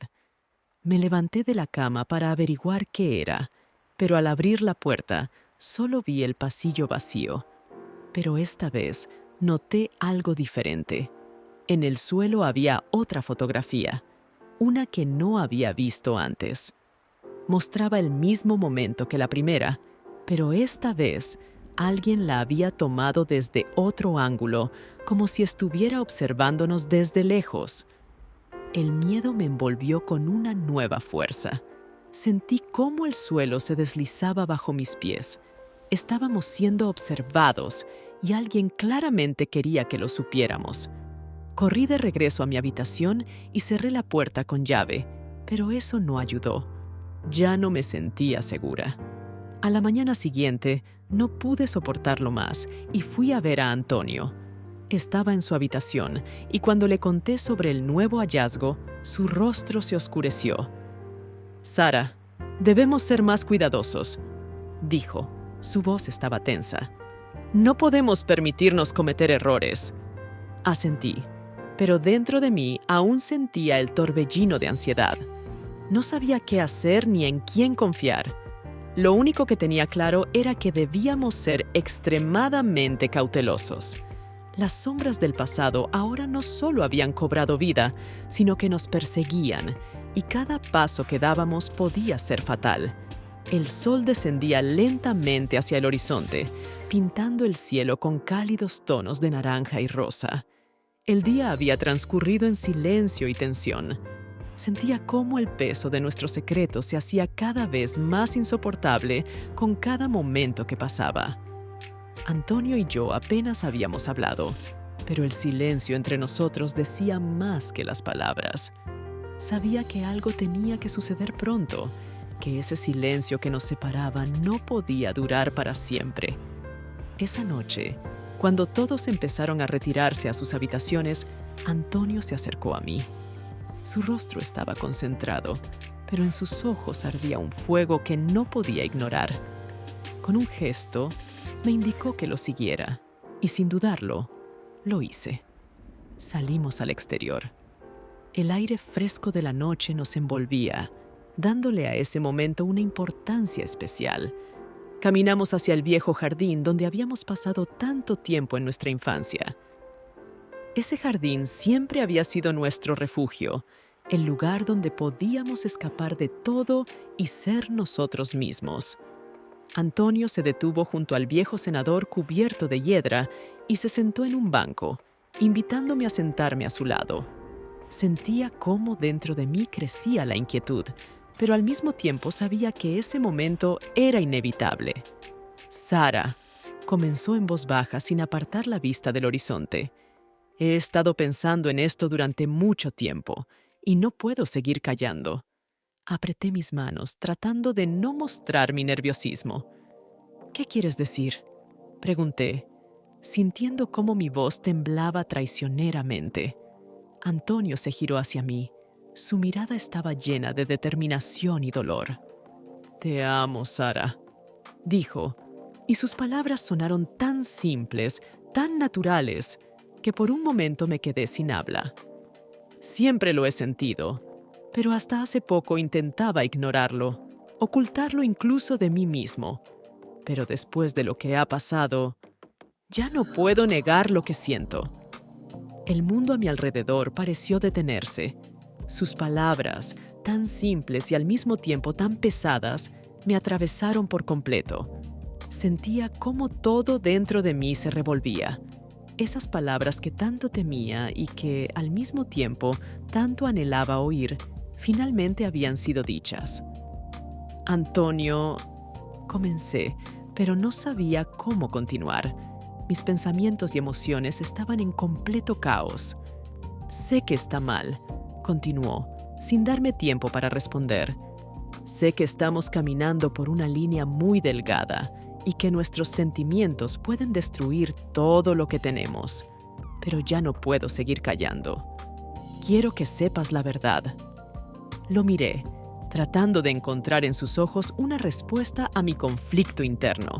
Me levanté de la cama para averiguar qué era, pero al abrir la puerta solo vi el pasillo vacío. Pero esta vez noté algo diferente. En el suelo había otra fotografía, una que no había visto antes. Mostraba el mismo momento que la primera, pero esta vez alguien la había tomado desde otro ángulo, como si estuviera observándonos desde lejos. El miedo me envolvió con una nueva fuerza. Sentí cómo el suelo se deslizaba bajo mis pies. Estábamos siendo observados y alguien claramente quería que lo supiéramos. Corrí de regreso a mi habitación y cerré la puerta con llave, pero eso no ayudó. Ya no me sentía segura. A la mañana siguiente, no pude soportarlo más y fui a ver a Antonio. Estaba en su habitación y cuando le conté sobre el nuevo hallazgo, su rostro se oscureció. «Sara, debemos ser más cuidadosos», dijo. Su voz estaba tensa. «No podemos permitirnos cometer errores». Asentí, pero dentro de mí aún sentía el torbellino de ansiedad. No sabía qué hacer ni en quién confiar. Lo único que tenía claro era que debíamos ser extremadamente cautelosos. Las sombras del pasado ahora no solo habían cobrado vida, sino que nos perseguían, y cada paso que dábamos podía ser fatal. El sol descendía lentamente hacia el horizonte, pintando el cielo con cálidos tonos de naranja y rosa. El día había transcurrido en silencio y tensión. Sentía cómo el peso de nuestro secreto se hacía cada vez más insoportable con cada momento que pasaba. Antonio y yo apenas habíamos hablado, pero el silencio entre nosotros decía más que las palabras. Sabía que algo tenía que suceder pronto, que ese silencio que nos separaba no podía durar para siempre. Esa noche, cuando todos empezaron a retirarse a sus habitaciones, Antonio se acercó a mí. Su rostro estaba concentrado, pero en sus ojos ardía un fuego que no podía ignorar. Con un gesto, me indicó que lo siguiera, y sin dudarlo, lo hice. Salimos al exterior. El aire fresco de la noche nos envolvía, dándole a ese momento una importancia especial. Caminamos hacia el viejo jardín donde habíamos pasado tanto tiempo en nuestra infancia. Ese jardín siempre había sido nuestro refugio, el lugar donde podíamos escapar de todo y ser nosotros mismos. Antonio se detuvo junto al viejo cenador cubierto de hiedra y se sentó en un banco, invitándome a sentarme a su lado. Sentía cómo dentro de mí crecía la inquietud, pero al mismo tiempo sabía que ese momento era inevitable. «Sara», comenzó en voz baja sin apartar la vista del horizonte. «He estado pensando en esto durante mucho tiempo y no puedo seguir callando». Apreté mis manos, tratando de no mostrar mi nerviosismo. «¿Qué quieres decir?», pregunté, sintiendo cómo mi voz temblaba traicioneramente. Antonio se giró hacia mí. Su mirada estaba llena de determinación y dolor. «Te amo, Sara», dijo, y sus palabras sonaron tan simples, tan naturales, que por un momento me quedé sin habla. Siempre lo he sentido, pero hasta hace poco intentaba ignorarlo, ocultarlo incluso de mí mismo. Pero después de lo que ha pasado, ya no puedo negar lo que siento. El mundo a mi alrededor pareció detenerse. Sus palabras, tan simples y al mismo tiempo tan pesadas, me atravesaron por completo. Sentía cómo todo dentro de mí se revolvía. Esas palabras que tanto temía y que, al mismo tiempo, tanto anhelaba oír, finalmente habían sido dichas. «Antonio», comencé, pero no sabía cómo continuar. Mis pensamientos y emociones estaban en completo caos. «Sé que está mal», continuó, sin darme tiempo para responder. «Sé que estamos caminando por una línea muy delgada y que nuestros sentimientos pueden destruir todo lo que tenemos. Pero ya no puedo seguir callando. Quiero que sepas la verdad». Lo miré, tratando de encontrar en sus ojos una respuesta a mi conflicto interno.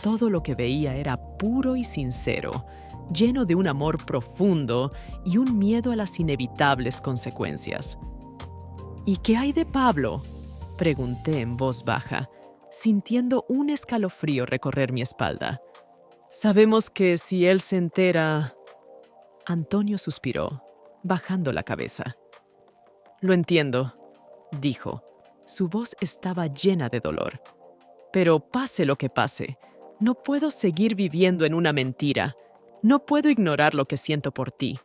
Todo lo que veía era puro y sincero, lleno de un amor profundo y un miedo a las inevitables consecuencias. «¿Y qué hay de Pablo?», pregunté en voz baja, sintiendo un escalofrío recorrer mi espalda. «Sabemos que si él se entera...» Antonio suspiró, bajando la cabeza. «Lo entiendo», dijo. Su voz estaba llena de dolor. «Pero pase lo que pase, no puedo seguir viviendo en una mentira. No puedo ignorar lo que siento por ti».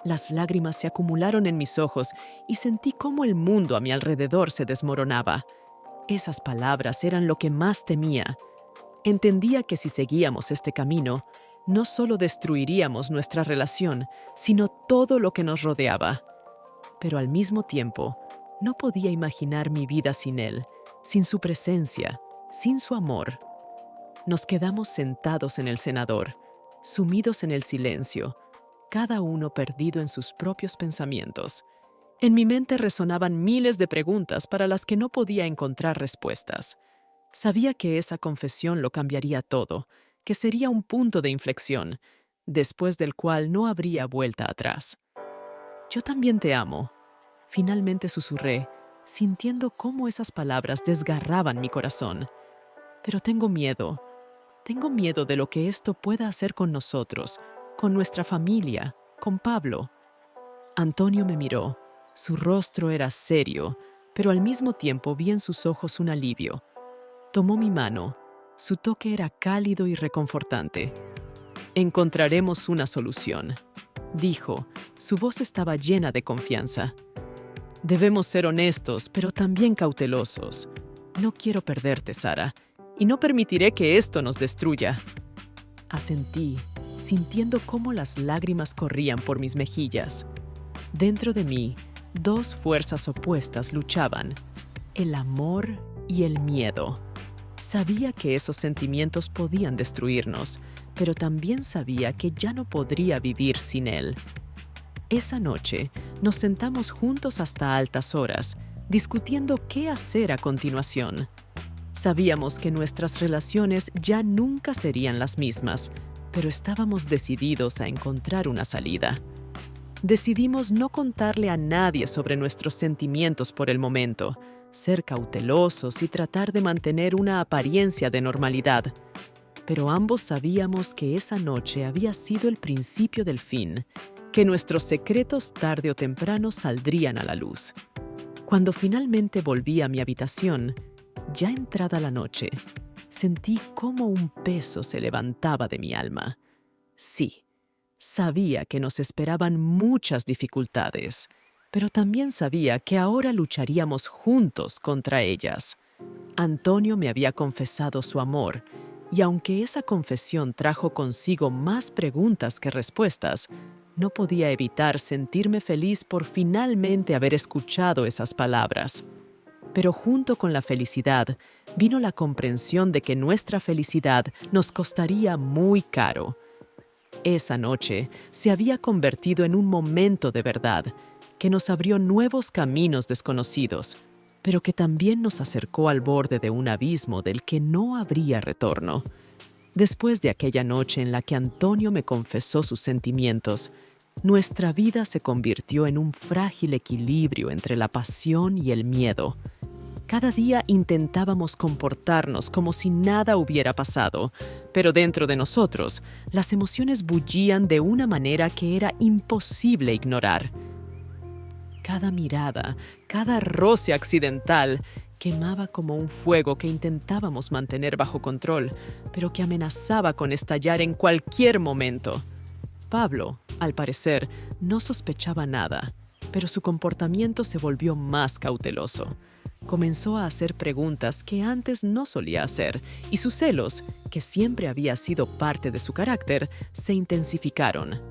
Las lágrimas se acumularon en mis ojos y sentí cómo el mundo a mi alrededor se desmoronaba. Esas palabras eran lo que más temía. Entendía que si seguíamos este camino, no solo destruiríamos nuestra relación, sino todo lo que nos rodeaba. Pero al mismo tiempo, no podía imaginar mi vida sin él, sin su presencia, sin su amor. Nos quedamos sentados en el cenador, sumidos en el silencio, cada uno perdido en sus propios pensamientos. En mi mente resonaban miles de preguntas para las que no podía encontrar respuestas. Sabía que esa confesión lo cambiaría todo, que sería un punto de inflexión, después del cual no habría vuelta atrás. «Yo también te amo», finalmente susurré, sintiendo cómo esas palabras desgarraban mi corazón. «Pero tengo miedo de lo que esto pueda hacer con nosotros, con nuestra familia, con Pablo». Antonio me miró. Su rostro era serio, pero al mismo tiempo vi en sus ojos un alivio. Tomó mi mano. Su toque era cálido y reconfortante. «Encontraremos una solución», dijo. Su voz estaba llena de confianza. «Debemos ser honestos, pero también cautelosos. No quiero perderte, Sara, y no permitiré que esto nos destruya». Asentí, sintiendo cómo las lágrimas corrían por mis mejillas. Dentro de mí, dos fuerzas opuestas luchaban: el amor y el miedo. Sabía que esos sentimientos podían destruirnos, pero también sabía que ya no podría vivir sin él. Esa noche nos sentamos juntos hasta altas horas, discutiendo qué hacer a continuación. Sabíamos que nuestras relaciones ya nunca serían las mismas, pero estábamos decididos a encontrar una salida. Decidimos no contarle a nadie sobre nuestros sentimientos por el momento, ser cautelosos y tratar de mantener una apariencia de normalidad. Pero ambos sabíamos que esa noche había sido el principio del fin, que nuestros secretos tarde o temprano saldrían a la luz. Cuando finalmente volví a mi habitación, ya entrada la noche, sentí cómo un peso se levantaba de mi alma. Sí, sabía que nos esperaban muchas dificultades, pero también sabía que ahora lucharíamos juntos contra ellas. Antonio me había confesado su amor, y aunque esa confesión trajo consigo más preguntas que respuestas, no podía evitar sentirme feliz por finalmente haber escuchado esas palabras. Pero junto con la felicidad vino la comprensión de que nuestra felicidad nos costaría muy caro. Esa noche se había convertido en un momento de verdad, que nos abrió nuevos caminos desconocidos, pero que también nos acercó al borde de un abismo del que no habría retorno. Después de aquella noche en la que Antonio me confesó sus sentimientos, nuestra vida se convirtió en un frágil equilibrio entre la pasión y el miedo. Cada día intentábamos comportarnos como si nada hubiera pasado, pero dentro de nosotros, las emociones bullían de una manera que era imposible ignorar. Cada mirada, cada roce accidental, quemaba como un fuego que intentábamos mantener bajo control, pero que amenazaba con estallar en cualquier momento. Pablo, al parecer, no sospechaba nada, pero su comportamiento se volvió más cauteloso. Comenzó a hacer preguntas que antes no solía hacer, y sus celos, que siempre había sido parte de su carácter, se intensificaron.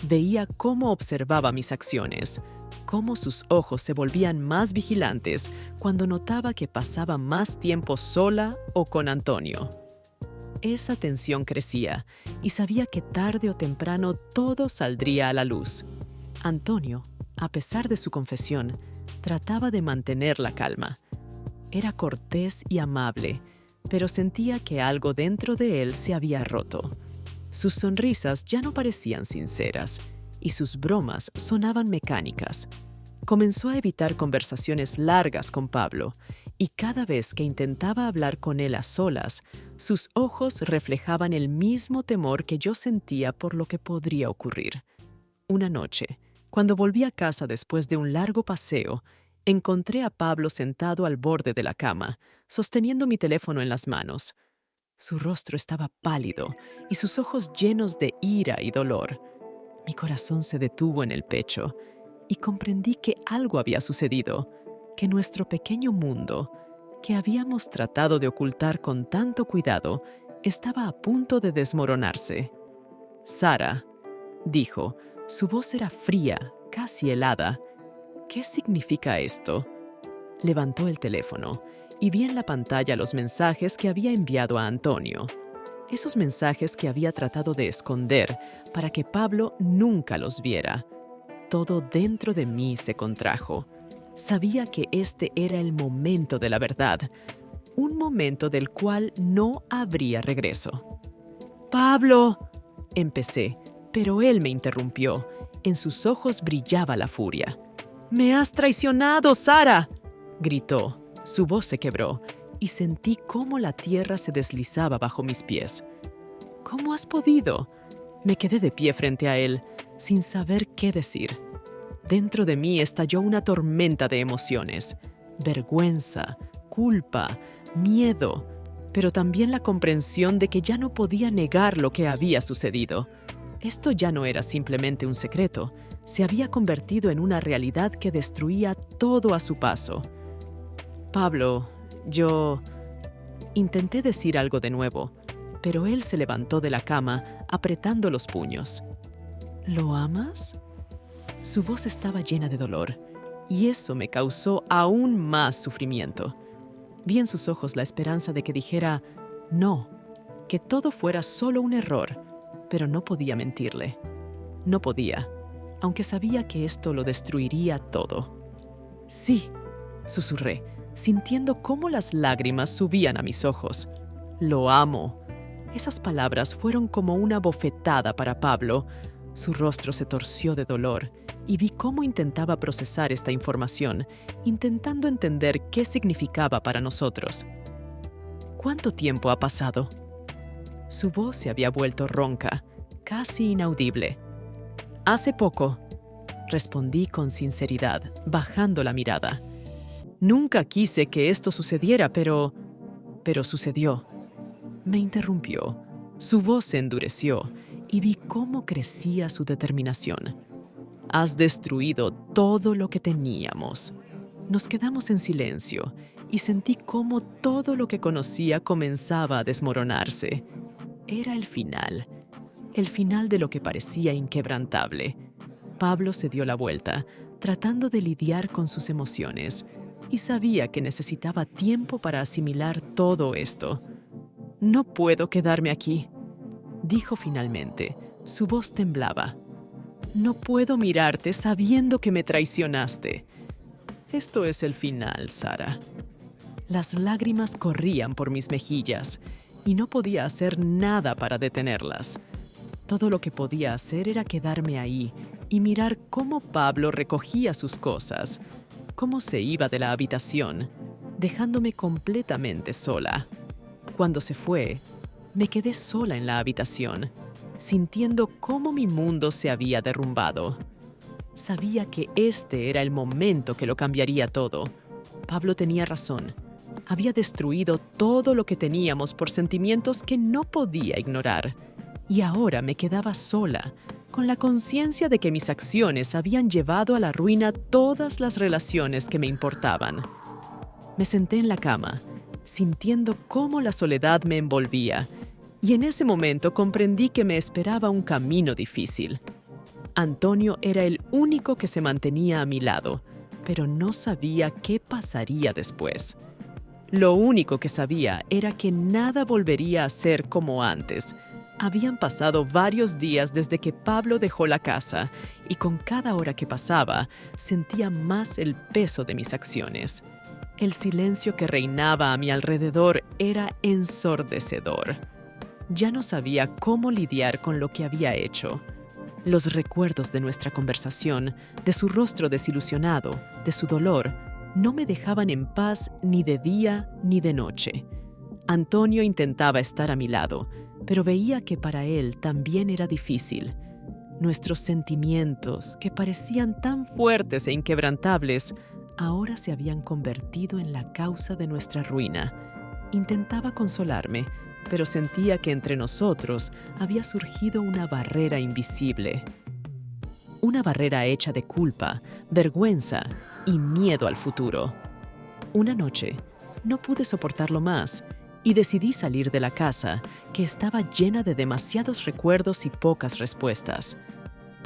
Veía cómo observaba mis acciones, cómo sus ojos se volvían más vigilantes cuando notaba que pasaba más tiempo sola o con Antonio. Esa tensión crecía, y sabía que tarde o temprano todo saldría a la luz. Antonio, a pesar de su confesión, trataba de mantener la calma. Era cortés y amable, pero sentía que algo dentro de él se había roto. Sus sonrisas ya no parecían sinceras, y sus bromas sonaban mecánicas. Comenzó a evitar conversaciones largas con Pablo, y cada vez que intentaba hablar con él a solas, sus ojos reflejaban el mismo temor que yo sentía por lo que podría ocurrir. Una noche, cuando volví a casa después de un largo paseo, encontré a Pablo sentado al borde de la cama, sosteniendo mi teléfono en las manos. Su rostro estaba pálido y sus ojos llenos de ira y dolor. Mi corazón se detuvo en el pecho y comprendí que algo había sucedido, que nuestro pequeño mundo, que habíamos tratado de ocultar con tanto cuidado, estaba a punto de desmoronarse. «Sara», dijo, su voz era fría, casi helada. «¿Qué significa esto?». Levantó el teléfono y vi en la pantalla los mensajes que había enviado a Antonio. Esos mensajes que había tratado de esconder para que Pablo nunca los viera. Todo dentro de mí se contrajo. Sabía que este era el momento de la verdad, un momento del cual no habría regreso. «¡Pablo!», empecé, pero él me interrumpió. En sus ojos brillaba la furia. «¡Me has traicionado, Sara!», gritó. Su voz se quebró y sentí cómo la tierra se deslizaba bajo mis pies. «¿Cómo has podido?». Me quedé de pie frente a él, sin saber qué decir. Dentro de mí estalló una tormenta de emociones. Vergüenza, culpa, miedo, pero también la comprensión de que ya no podía negar lo que había sucedido. Esto ya no era simplemente un secreto, se había convertido en una realidad que destruía todo a su paso. «Pablo, yo…». Intenté decir algo de nuevo, pero él se levantó de la cama, apretando los puños. «¿Lo amas?». Su voz estaba llena de dolor, y eso me causó aún más sufrimiento. Vi en sus ojos la esperanza de que dijera no, que todo fuera solo un error, pero no podía mentirle. No podía, aunque sabía que esto lo destruiría todo. «Sí», susurré, sintiendo cómo las lágrimas subían a mis ojos. «Lo amo». Esas palabras fueron como una bofetada para Pablo. Su rostro se torció de dolor y vi cómo intentaba procesar esta información, intentando entender qué significaba para nosotros. «¿Cuánto tiempo ha pasado?». Su voz se había vuelto ronca, casi inaudible. «Hace poco», respondí con sinceridad, bajando la mirada. «Nunca quise que esto sucediera, pero sucedió». Me interrumpió. Su voz se endureció y vi cómo crecía su determinación. «Has destruido todo lo que teníamos». Nos quedamos en silencio y sentí cómo todo lo que conocía comenzaba a desmoronarse. Era el final de lo que parecía inquebrantable. Pablo se dio la vuelta, tratando de lidiar con sus emociones, y sabía que necesitaba tiempo para asimilar todo esto. «No puedo quedarme aquí», dijo finalmente. Su voz temblaba. «No puedo mirarte sabiendo que me traicionaste». «Esto es el final, Sara». Las lágrimas corrían por mis mejillas y no podía hacer nada para detenerlas. Todo lo que podía hacer era quedarme ahí y mirar cómo Pablo recogía sus cosas, cómo se iba de la habitación, dejándome completamente sola. Cuando se fue, me quedé sola en la habitación, sintiendo cómo mi mundo se había derrumbado. Sabía que este era el momento que lo cambiaría todo. Pablo tenía razón. Había destruido todo lo que teníamos por sentimientos que no podía ignorar. Y ahora me quedaba sola, con la conciencia de que mis acciones habían llevado a la ruina todas las relaciones que me importaban. Me senté en la cama, sintiendo cómo la soledad me envolvía, y en ese momento comprendí que me esperaba un camino difícil. Antonio era el único que se mantenía a mi lado, pero no sabía qué pasaría después. Lo único que sabía era que nada volvería a ser como antes. Habían pasado varios días desde que Pablo dejó la casa, y con cada hora que pasaba, sentía más el peso de mis acciones. El silencio que reinaba a mi alrededor era ensordecedor. Ya no sabía cómo lidiar con lo que había hecho. Los recuerdos de nuestra conversación, de su rostro desilusionado, de su dolor, no me dejaban en paz ni de día ni de noche. Antonio intentaba estar a mi lado, pero veía que para él también era difícil. Nuestros sentimientos, que parecían tan fuertes e inquebrantables, ahora se habían convertido en la causa de nuestra ruina. Intentaba consolarme, pero sentía que entre nosotros había surgido una barrera invisible. Una barrera hecha de culpa, vergüenza y miedo al futuro. Una noche, no pude soportarlo más y decidí salir de la casa, que estaba llena de demasiados recuerdos y pocas respuestas.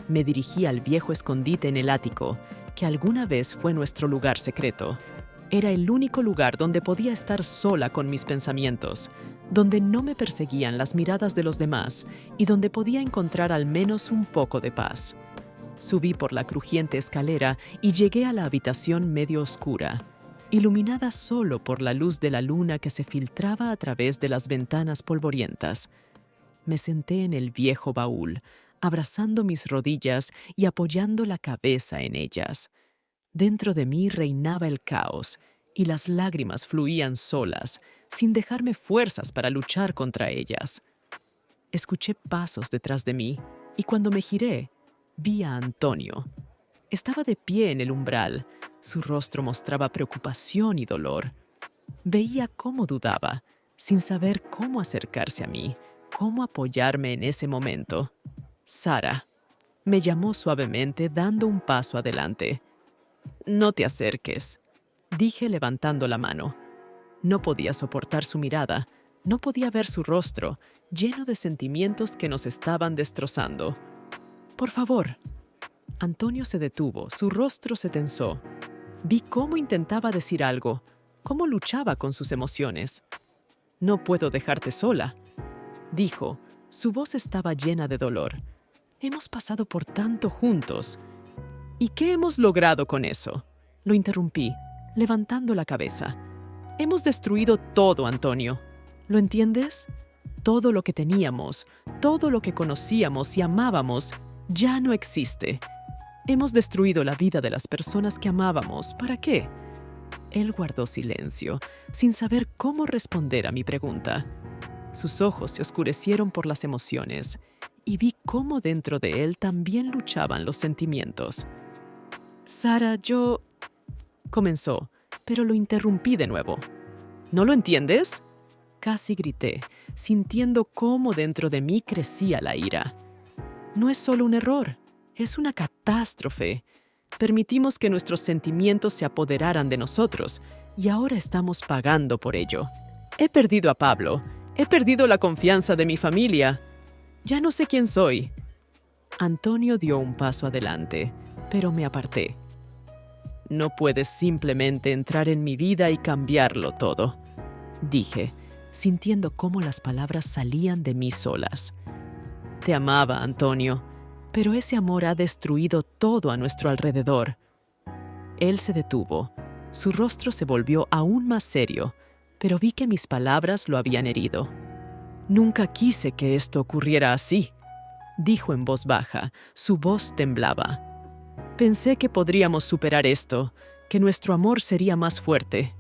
Me dirigí al viejo escondite en el ático, que alguna vez fue nuestro lugar secreto. Era el único lugar donde podía estar sola con mis pensamientos, donde no me perseguían las miradas de los demás y donde podía encontrar al menos un poco de paz. Subí por la crujiente escalera y llegué a la habitación medio oscura, iluminada solo por la luz de la luna que se filtraba a través de las ventanas polvorientas. Me senté en el viejo baúl, abrazando mis rodillas y apoyando la cabeza en ellas. Dentro de mí reinaba el caos y las lágrimas fluían solas, sin dejarme fuerzas para luchar contra ellas. Escuché pasos detrás de mí y cuando me giré, vi a Antonio. Estaba de pie en el umbral. Su rostro mostraba preocupación y dolor. Veía cómo dudaba, sin saber cómo acercarse a mí, cómo apoyarme en ese momento. «Sara», me llamó suavemente dando un paso adelante. «No te acerques», dije levantando la mano. No podía soportar su mirada, no podía ver su rostro, lleno de sentimientos que nos estaban destrozando. «Por favor». Antonio se detuvo, su rostro se tensó. Vi cómo intentaba decir algo, cómo luchaba con sus emociones. «No puedo dejarte sola», dijo. Su voz estaba llena de dolor. «Hemos pasado por tanto juntos». «¿Y qué hemos logrado con eso?», lo interrumpí, levantando la cabeza. «Hemos destruido todo, Antonio. ¿Lo entiendes? Todo lo que teníamos, todo lo que conocíamos y amábamos, ya no existe. Hemos destruido la vida de las personas que amábamos. ¿Para qué?». Él guardó silencio, sin saber cómo responder a mi pregunta. Sus ojos se oscurecieron por las emociones y vi cómo dentro de él también luchaban los sentimientos. «Sara, yo…», comenzó, pero lo interrumpí de nuevo. «¿No lo entiendes?», casi grité, sintiendo cómo dentro de mí crecía la ira. «No es solo un error, es una catástrofe. Permitimos que nuestros sentimientos se apoderaran de nosotros y ahora estamos pagando por ello. He perdido a Pablo, he perdido la confianza de mi familia. Ya no sé quién soy». Antonio dio un paso adelante, pero me aparté. «No puedes simplemente entrar en mi vida y cambiarlo todo», dije, sintiendo cómo las palabras salían de mí solas. «Te amaba, Antonio, pero ese amor ha destruido todo a nuestro alrededor». Él se detuvo. Su rostro se volvió aún más serio, pero vi que mis palabras lo habían herido. «Nunca quise que esto ocurriera así», dijo en voz baja. Su voz temblaba. «Pensé que podríamos superar esto, que nuestro amor sería más fuerte».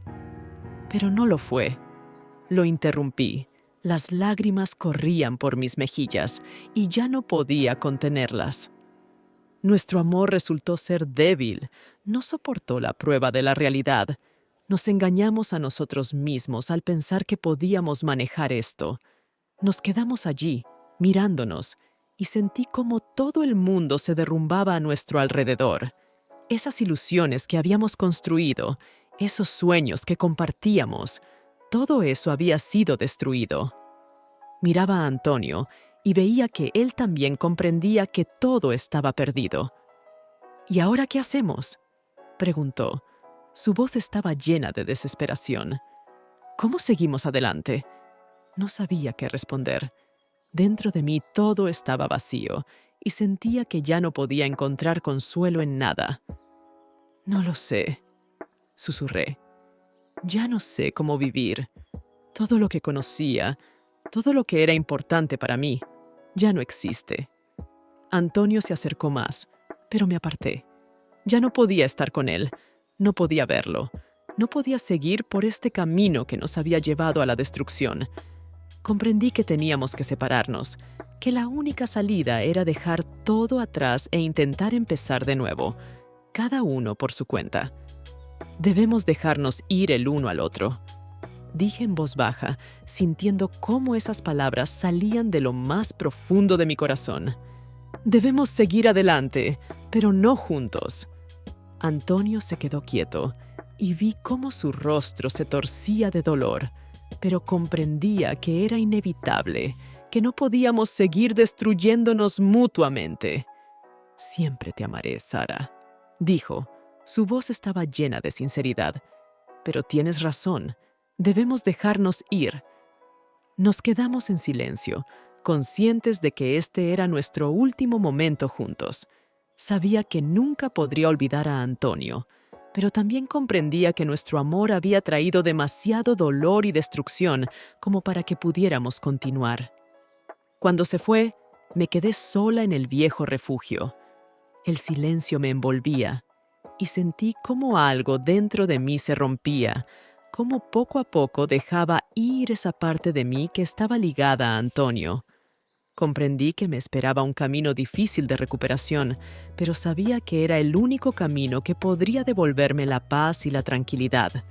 Pero no lo fue. Lo interrumpí. Las lágrimas corrían por mis mejillas y ya no podía contenerlas. Nuestro amor resultó ser débil, no soportó la prueba de la realidad. Nos engañamos a nosotros mismos al pensar que podíamos manejar esto. Nos quedamos allí, mirándonos, y sentí como todo el mundo se derrumbaba a nuestro alrededor. Esas ilusiones que habíamos construido, esos sueños que compartíamos, todo eso había sido destruido. Miraba a Antonio y veía que él también comprendía que todo estaba perdido. «¿Y ahora qué hacemos?», preguntó. Su voz estaba llena de desesperación. «¿Cómo seguimos adelante?». No sabía qué responder. Dentro de mí todo estaba vacío y sentía que ya no podía encontrar consuelo en nada. «No lo sé», susurré. «Ya no sé cómo vivir. Todo lo que conocía, todo lo que era importante para mí, ya no existe». Antonio se acercó más, pero me aparté. Ya no podía estar con él, no podía verlo, no podía seguir por este camino que nos había llevado a la destrucción. Comprendí que teníamos que separarnos, que la única salida era dejar todo atrás e intentar empezar de nuevo, cada uno por su cuenta. Debemos dejarnos ir el uno al otro. Dije en voz baja, sintiendo cómo esas palabras salían de lo más profundo de mi corazón. Debemos seguir adelante, pero no juntos. Antonio se quedó quieto y vi cómo su rostro se torcía de dolor, pero comprendía que era inevitable, que no podíamos seguir destruyéndonos mutuamente. Siempre te amaré, Sara, dijo. Su voz estaba llena de sinceridad. Pero tienes razón, debemos dejarnos ir. Nos quedamos en silencio, conscientes de que este era nuestro último momento juntos. Sabía que nunca podría olvidar a Antonio, pero también comprendía que nuestro amor había traído demasiado dolor y destrucción como para que pudiéramos continuar. Cuando se fue, me quedé sola en el viejo refugio. El silencio me envolvía y sentí cómo algo dentro de mí se rompía, cómo poco a poco dejaba ir esa parte de mí que estaba ligada a Antonio. Comprendí que me esperaba un camino difícil de recuperación, pero sabía que era el único camino que podría devolverme la paz y la tranquilidad.